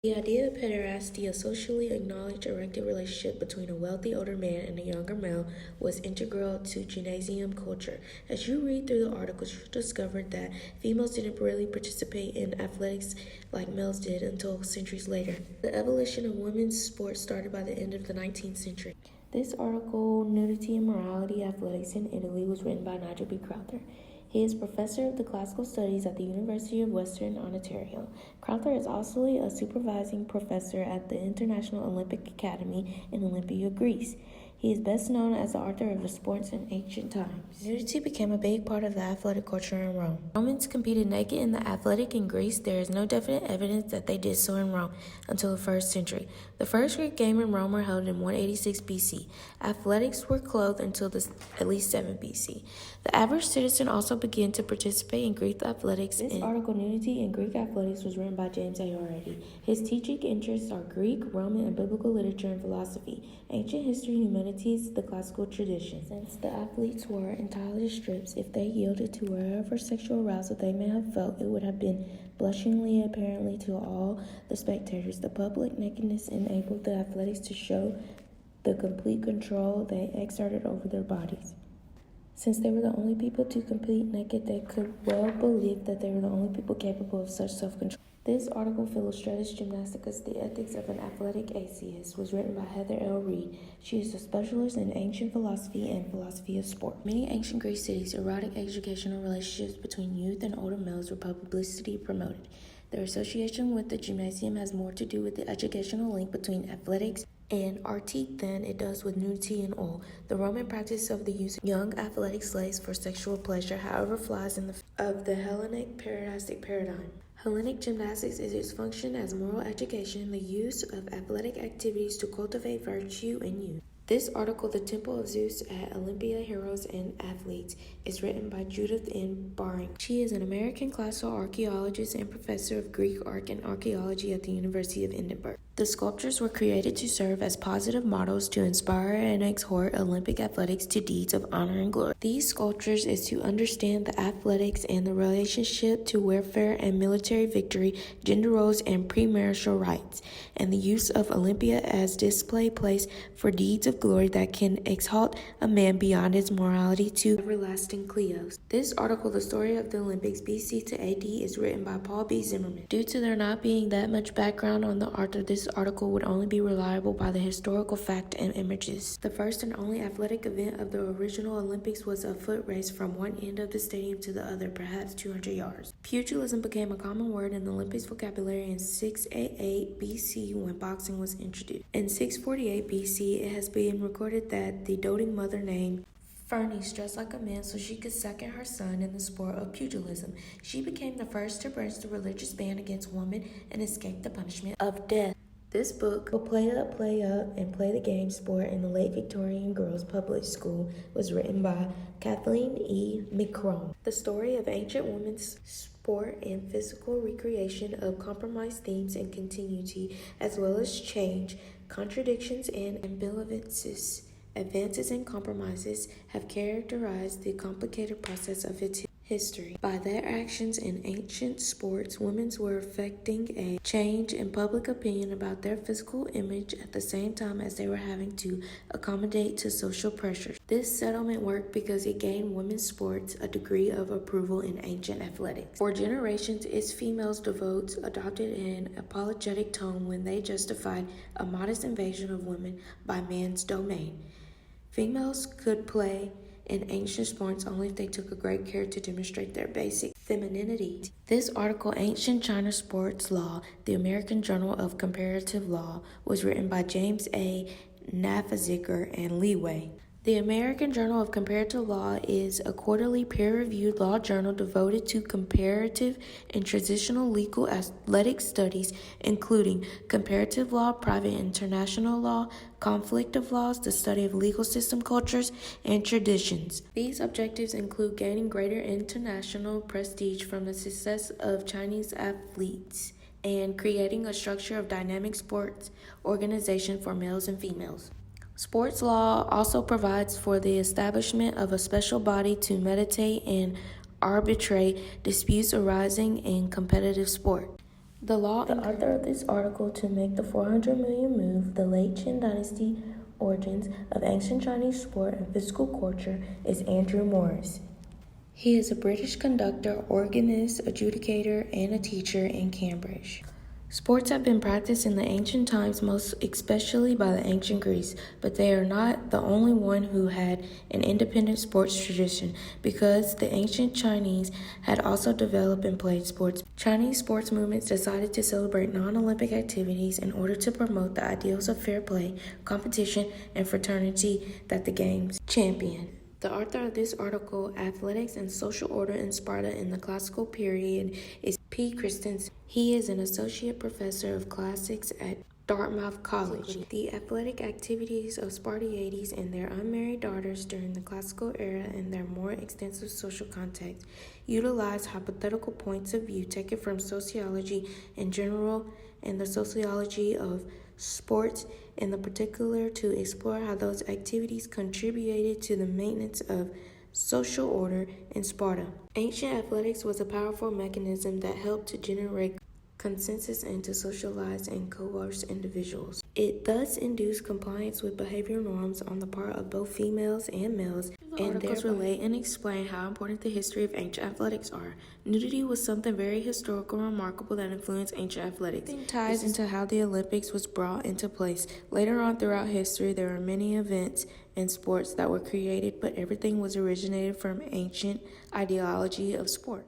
The idea of pederasty, a socially acknowledged erected relationship between a wealthy older man and a younger male, was integral to gymnasium culture. As you read through the articles, you discover that females didn't really participate in athletics like males did until centuries later. The evolution of women's sports started by the end of the 19th century. This article, Nudity and Morality Athletics in Italy, was written by Nigel B. Crowther. He is professor of the classical studies at the University of Western Ontario. Crowther is also a supervising professor at the International Olympic Academy in Olympia, Greece. He is best known as the author of the Sports in Ancient Times. Nudity became a big part of the athletic culture in Rome. Romans competed naked in the athletic in Greece. There is no definite evidence that they did so in Rome until the 1st century. The first Greek Games in Rome were held in 186 BC. Athletics were clothed until at least 7 BC. The average citizen also began to participate in Greek athletics. This article, Nudity in Greek Athletics, was written by James A. Hardy. His teaching interests are Greek, Roman, and biblical literature and philosophy, ancient history, humanities, the classical tradition. Since the athletes wore entirely strips, if they yielded to wherever sexual arousal they may have felt, it would have been blushingly apparently to all the spectators. The public nakedness enabled the athletics to show the complete control they exerted over their bodies. Since they were the only people to compete naked, they could well believe that they were the only people capable of such self-control. This article, Philostratus Gymnasticus, The Ethics of an Athletic Atheist, was written by Heather L. Reed. She is a specialist in ancient philosophy and philosophy of sport. Many ancient Greek cities, erotic educational relationships between youth and older males were publicly promoted. Their association with the gymnasium has more to do with the educational link between athletics and artique than it does with nudity and oil. The Roman practice of the use of young athletic slaves for sexual pleasure, however, flies in the Hellenic pederastic paradigm. Hellenic gymnastics is its function as moral education, the use of athletic activities to cultivate virtue in youth. This article, The Temple of Zeus at Olympia, Heroes and Athletes, is written by Judith N. Baring. She is an American classical archaeologist and professor of Greek art and archaeology at the University of Edinburgh. The sculptures were created to serve as positive models to inspire and exhort Olympic athletics to deeds of honor and glory. These sculptures is to understand the athletics and the relationship to warfare and military victory, gender roles and premarital rights, and the use of Olympia as display place for deeds of glory that can exalt a man beyond his morality to everlasting Cleos. This article, The Story of the Olympics BC to AD, is written by Paul B. Zimmerman. Due to there not being that much background on the author, this article would only be reliable by the historical fact and images. The first and only athletic event of the original Olympics was a foot race from one end of the stadium to the other, perhaps 200 yards. Pugilism became a common word in the Olympics vocabulary in 688 BC when boxing was introduced. In 648 BC, it has been recorded that the doting mother named Fernie dressed like a man so she could second her son in the sport of pugilism. She became the first to break the religious ban against women and escape the punishment of death. This book, Play Up, and Play the Game Sport in the Late Victorian Girls Public School, was written by Kathleen E. McCrone. The story of ancient women's sport and physical recreation of compromised themes and continuity, as well as change, contradictions, and ambivalences, advances and compromises, have characterized the complicated process of its history. By their actions in ancient sports, women were effecting a change in public opinion about their physical image at the same time as they were having to accommodate to social pressures. This settlement worked because it gained women's sports a degree of approval in ancient athletics. For generations, its females devotes adopted an apologetic tone when they justified a modest invasion of women by man's domain. Females could play in ancient sports only if they took a great care to demonstrate their basic femininity. This article, Ancient China Sports Law, the American Journal of Comparative Law, was written by James A. Nafziger and Leeway. The American Journal of Comparative Law is a quarterly peer-reviewed law journal devoted to comparative and transitional legal athletic studies, including comparative law, private international law, conflict of laws, the study of legal system cultures, and traditions. These objectives include gaining greater international prestige from the success of Chinese athletes and creating a structure of dynamic sports organization for males and females. Sports law also provides for the establishment of a special body to mediate and arbitrate disputes arising in competitive sport. The author of this article to make the 400 million move, the late Qin Dynasty origins of ancient Chinese sport and physical culture, is Andrew Morris. He is a British conductor, organist, adjudicator, and a teacher in Cambridge. Sports have been practiced in the ancient times, most especially by the ancient Greeks, but they are not the only one who had an independent sports tradition, because the ancient Chinese had also developed and played sports. Chinese sports movements decided to celebrate non-Olympic activities in order to promote the ideals of fair play, competition, and fraternity that the games champion. The author of this article, Athletics and Social Order in Sparta in the Classical Period, is P. Christensen. He is an associate professor of classics at Dartmouth College. The athletic activities of Spartiates and their unmarried daughters during the classical era and their more extensive social context utilize hypothetical points of view taken from sociology in general and the sociology of sports in the particular to explore how those activities contributed to the maintenance of social order in Sparta. Ancient athletics was a powerful mechanism that helped to generate consensus and to socialize and coerce individuals. It thus induced compliance with behavioral norms on the part of both females and males, and articles relate and explain how important the history of ancient athletics are. Nudity was something very historical and remarkable that influenced ancient athletics. It ties into how the Olympics was brought into place. Later on throughout history, there were many events and sports that were created, but everything was originated from ancient ideology of sports.